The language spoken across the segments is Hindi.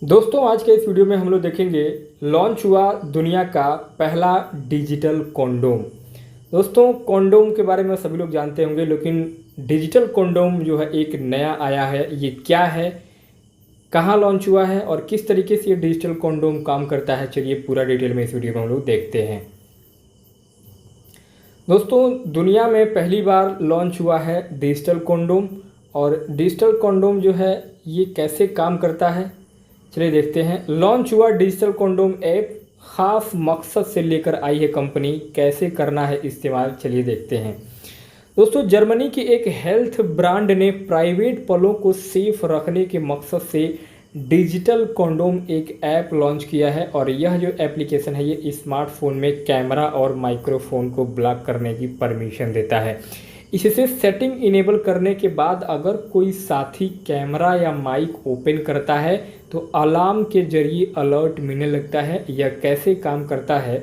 दोस्तों आज के इस वीडियो में हम लोग देखेंगे लॉन्च हुआ दुनिया का पहला डिजिटल कॉन्डोम। दोस्तों कॉन्डोम के बारे में सभी लोग जानते होंगे, लेकिन डिजिटल कॉन्डोम जो है एक नया आया है। ये क्या है, कहाँ लॉन्च हुआ है और किस तरीके से ये डिजिटल कॉन्डोम काम करता है, चलिए पूरा डिटेल में इस वीडियो में हम लोग देखते हैं। दोस्तों दुनिया में पहली बार लॉन्च हुआ है डिजिटल कॉन्डोम, और डिजिटल कॉन्डोम जो है ये कैसे काम करता है चलिए देखते हैं। लॉन्च हुआ डिजिटल कॉन्डोम ऐप, खास मकसद से लेकर आई है कंपनी, कैसे करना है इस्तेमाल चलिए देखते हैं। दोस्तों जर्मनी की एक हेल्थ ब्रांड ने प्राइवेट पलों को सेफ रखने के मकसद से डिजिटल कॉन्डोम एक ऐप लॉन्च किया है, और यह जो एप्लीकेशन है ये स्मार्टफोन में कैमरा और माइक्रोफोन को ब्लॉक करने की परमिशन देता है। इससे सेटिंग इनेबल करने के बाद अगर कोई साथी कैमरा या माइक ओपन करता है तो अलार्म के जरिए अलर्ट मिलने लगता है। यह कैसे काम करता है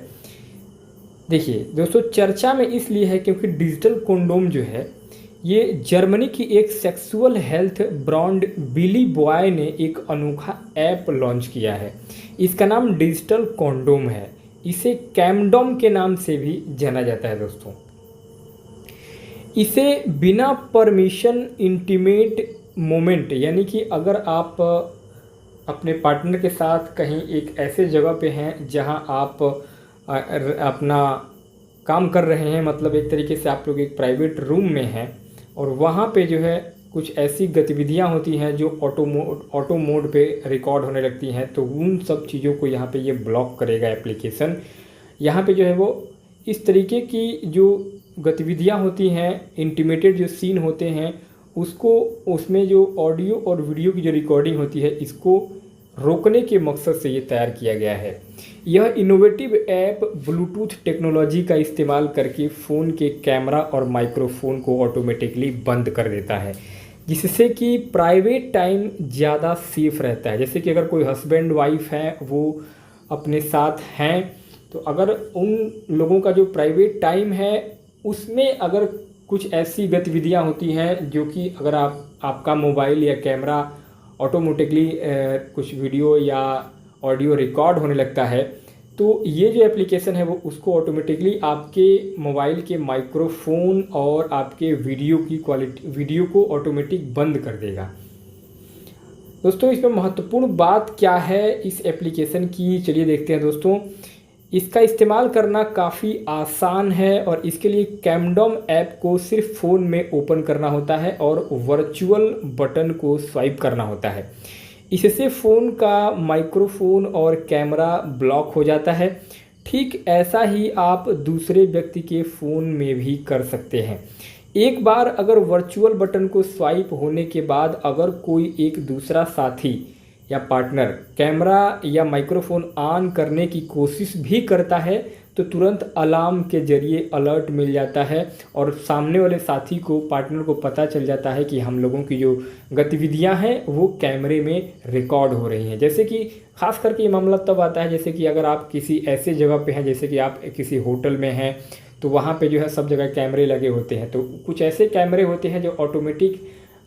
देखिए दोस्तों, चर्चा में इसलिए है क्योंकि डिजिटल कॉन्डोम जो है ये जर्मनी की एक सेक्सुअल हेल्थ ब्रांड बिली बॉय ने एक अनोखा ऐप लॉन्च किया है। इसका नाम डिजिटल कॉन्डोम है, इसे कैमडोम के नाम से भी जाना जाता है। दोस्तों इसे बिना परमिशन इंटीमेट मोमेंट, यानी कि अगर आप अपने पार्टनर के साथ कहीं एक ऐसे जगह पे हैं जहां आप अपना काम कर रहे हैं, मतलब एक तरीके से आप लोग एक प्राइवेट रूम में हैं और वहां पे जो है कुछ ऐसी गतिविधियां होती हैं जो ऑटो मोड पे रिकॉर्ड होने लगती हैं, तो उन सब चीज़ों को यहाँ पे ये ब्लॉक करेगा एप्लीकेशन। यहाँ पे जो है वो इस तरीके की जो गतिविधियां होती हैं, इंटीमेटेड जो सीन होते हैं, उसको उसमें जो ऑडियो और वीडियो की जो रिकॉर्डिंग होती है इसको रोकने के मकसद से ये तैयार किया गया है। यह इनोवेटिव ऐप ब्लूटूथ टेक्नोलॉजी का इस्तेमाल करके फ़ोन के कैमरा और माइक्रोफोन को ऑटोमेटिकली बंद कर देता है, जिससे कि प्राइवेट टाइम ज़्यादा सेफ रहता है। जैसे कि अगर कोई हस्बैंड वाइफ है वो अपने साथ हैं, तो अगर उन लोगों का जो प्राइवेट टाइम है उसमें अगर कुछ ऐसी गतिविधियां होती हैं जो कि अगर आपका मोबाइल या कैमरा ऑटोमेटिकली कुछ वीडियो या ऑडियो रिकॉर्ड होने लगता है, तो ये जो एप्लीकेशन है वो उसको ऑटोमेटिकली आपके मोबाइल के माइक्रोफोन और आपके वीडियो को ऑटोमेटिक बंद कर देगा। दोस्तों इसमें महत्वपूर्ण बात क्या है इस एप्लीकेशन की, चलिए देखते हैं। दोस्तों इसका इस्तेमाल करना काफ़ी आसान है, और इसके लिए कैमडोम ऐप को सिर्फ फ़ोन में ओपन करना होता है और वर्चुअल बटन को स्वाइप करना होता है। इससे फ़ोन का माइक्रोफोन और कैमरा ब्लॉक हो जाता है। ठीक ऐसा ही आप दूसरे व्यक्ति के फ़ोन में भी कर सकते हैं। एक बार अगर वर्चुअल बटन को स्वाइप होने के बाद अगर कोई एक दूसरा साथी या पार्टनर कैमरा या माइक्रोफोन ऑन करने की कोशिश भी करता है तो तुरंत अलार्म के जरिए अलर्ट मिल जाता है, और सामने वाले साथी को, पार्टनर को पता चल जाता है कि हम लोगों की जो गतिविधियां हैं वो कैमरे में रिकॉर्ड हो रही हैं। जैसे कि खास करके ये मामला तब आता है जैसे कि अगर आप किसी ऐसे जगह पे हैं, जैसे कि आप किसी होटल में हैं, तो वहाँ पे जो है सब जगह कैमरे लगे होते हैं, तो कुछ ऐसे कैमरे होते हैं जो ऑटोमेटिक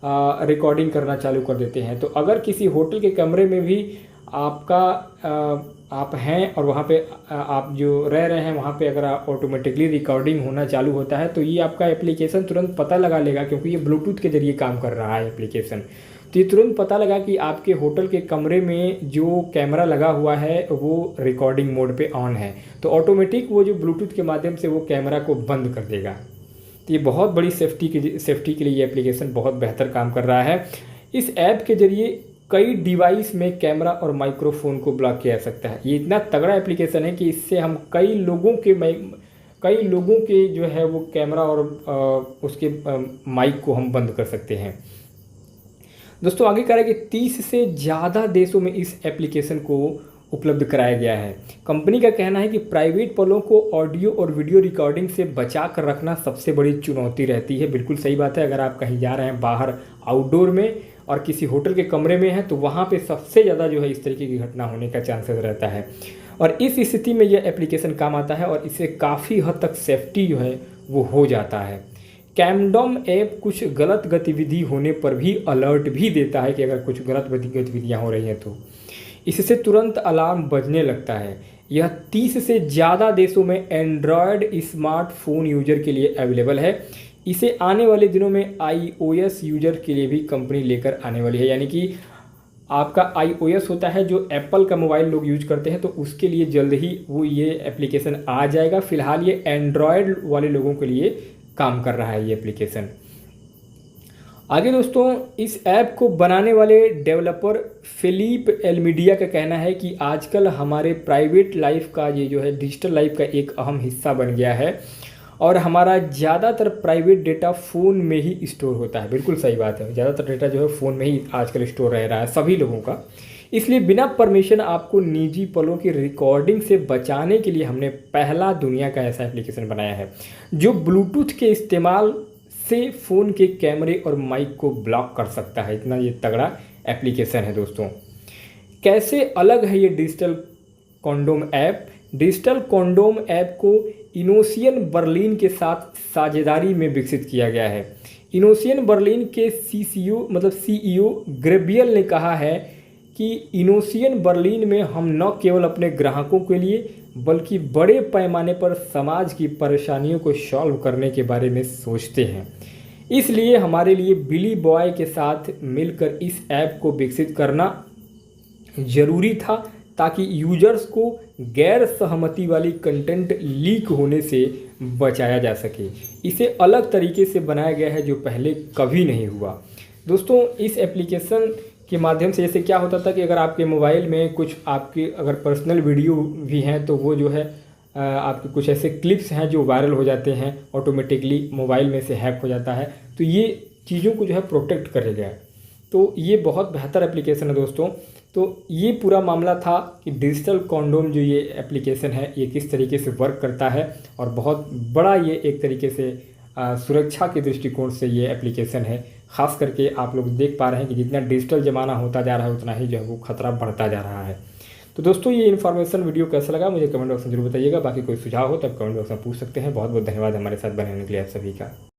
रिकॉर्डिंग करना चालू कर देते हैं। तो अगर किसी होटल के कमरे में भी आप हैं और वहाँ पे आप जो रह रहे हैं वहाँ पे अगर ऑटोमेटिकली रिकॉर्डिंग होना चालू होता है, तो ये आपका एप्लीकेशन तुरंत पता लगा लेगा, क्योंकि ये ब्लूटूथ के जरिए काम कर रहा है एप्लीकेशन। तो ये तुरंत पता लगा कि आपके होटल के कमरे में जो कैमरा लगा हुआ है वो रिकॉर्डिंग मोड पे ऑन है, तो ऑटोमेटिक वो जो ब्लूटूथ के माध्यम से वो कैमरा को बंद कर देगा। तो ये बहुत बड़ी सेफ्टी के लिए ये एप्लीकेशन बहुत बेहतर काम कर रहा है। इस ऐप के जरिए कई डिवाइस में कैमरा और माइक्रोफोन को ब्लॉक किया जा सकता है। ये इतना तगड़ा एप्लीकेशन है कि इससे हम कई लोगों के जो है वो कैमरा और उसके माइक को हम बंद कर सकते हैं। दोस्तों आगे कह रहा है कि 30 से ज़्यादा देशों में इस एप्लीकेशन को उपलब्ध कराया गया है। कंपनी का कहना है कि प्राइवेट पलों को ऑडियो और वीडियो रिकॉर्डिंग से बचा कर रखना सबसे बड़ी चुनौती रहती है। बिल्कुल सही बात है, अगर आप कहीं जा रहे हैं बाहर आउटडोर में और किसी होटल के कमरे में हैं, तो वहाँ पे सबसे ज़्यादा जो है इस तरीके की घटना होने का चांसेस रहता है, और इस स्थिति में यह एप्लीकेशन काम आता है और इससे काफ़ी हद तक सेफ्टी जो है वो हो जाता है। कैमडोम ऐप कुछ गलत गतिविधि होने पर भी अलर्ट भी देता है कि अगर कुछ गलत गतिविधियाँ हो रही हैं तो इससे तुरंत अलार्म बजने लगता है। यह 30 से ज़्यादा देशों में एंड्रॉयड स्मार्टफोन यूजर के लिए अवेलेबल है। इसे आने वाले दिनों में iOS यूजर के लिए भी कंपनी लेकर आने वाली है, यानी कि आपका iOS होता है जो एप्पल का मोबाइल लोग यूज करते हैं, तो उसके लिए जल्द ही वो ये एप्लीकेशन आ जाएगा। फिलहाल ये एंड्रॉयड वाले लोगों के लिए काम कर रहा है ये एप्लीकेशन। आगे दोस्तों, इस ऐप को बनाने वाले डेवलपर फिलिप एल्मीडिया का कहना है कि आजकल हमारे प्राइवेट लाइफ का ये जो है डिजिटल लाइफ का एक अहम हिस्सा बन गया है और हमारा ज़्यादातर प्राइवेट डेटा फ़ोन में ही स्टोर होता है। बिल्कुल सही बात है, ज़्यादातर डेटा जो है फ़ोन में ही आजकल स्टोर रह रहा है सभी लोगों का। इसलिए बिना परमिशन आपको निजी पलों की रिकॉर्डिंग से बचाने के लिए हमने पहला दुनिया का ऐसा एप्लीकेशन बनाया है जो ब्लूटूथ के इस्तेमाल से फ़ोन के कैमरे और माइक को ब्लॉक कर सकता है। इतना ये तगड़ा एप्लीकेशन है दोस्तों। कैसे अलग है ये digital condom app? Digital condom app को इनोसियन बर्लिन के साथ साझेदारी में विकसित किया गया है। इनोसियन बर्लिन के सीईओ ग्रेबियल ने कहा है कि इनोसियन बर्लिन में हम न केवल अपने ग्राहकों के लिए बल्कि बड़े पैमाने पर समाज की परेशानियों को सॉल्व करने के बारे में सोचते हैं। इसलिए हमारे लिए बिली बॉय के साथ मिलकर इस ऐप को विकसित करना ज़रूरी था ताकि यूजर्स को गैर सहमति वाली कंटेंट लीक होने से बचाया जा सके। इसे अलग तरीके से बनाया गया है जो पहले कभी नहीं हुआ। दोस्तों, इस एप्लीकेशन के माध्यम से जैसे क्या होता था कि अगर आपके मोबाइल में कुछ आपके अगर पर्सनल वीडियो भी हैं तो वो जो है आपके कुछ ऐसे क्लिप्स हैं जो वायरल हो जाते हैं, ऑटोमेटिकली मोबाइल में से हैक हो जाता है, तो ये चीज़ों को जो है प्रोटेक्ट करेगा। तो ये बहुत बेहतर एप्लीकेशन है दोस्तों। तो ये पूरा मामला था कि डिजिटल कॉन्डोम जो ये एप्लीकेशन है ये किस तरीके से वर्क करता है और बहुत बड़ा ये एक तरीके से सुरक्षा के दृष्टिकोण से ये एप्लीकेशन है। ख़ास करके आप लोग देख पा रहे हैं कि जितना डिजिटल ज़माना होता जा रहा है उतना ही जो है वो खतरा बढ़ता जा रहा है। तो दोस्तों, ये इन्फॉर्मेशन वीडियो कैसा लगा मुझे कमेंट बॉक्स में जरूर बताइएगा। बाकी कोई सुझाव हो तब कमेंट बॉक्स में पूछ सकते हैं। बहुत बहुत धन्यवाद हमारे साथ बने रहने के लिए आप सभी का।